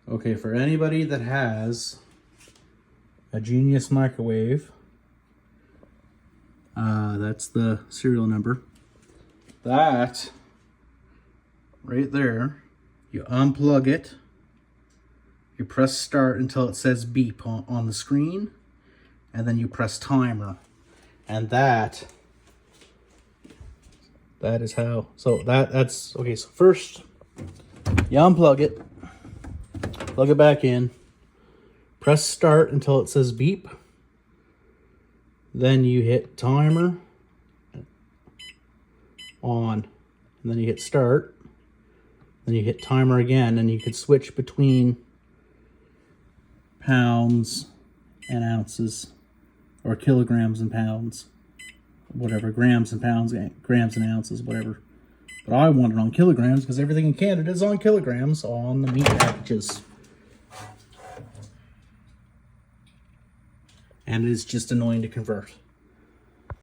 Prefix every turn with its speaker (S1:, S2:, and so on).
S1: Okay, for anybody that has a Genius microwave, that's the serial number. That right there, you unplug it, you press start until it says beep on the screen, and then you press timer. And that is how, so that's, okay, so first you unplug it, plug it back in, press start until it says beep, then you hit timer on, and then you hit start, then you hit timer again, and you can switch between pounds and ounces, or kilograms and pounds, whatever, grams and pounds, grams and ounces, whatever. But I want it on kilograms because everything in Canada is on kilograms on the meat packages. And it is just annoying to convert.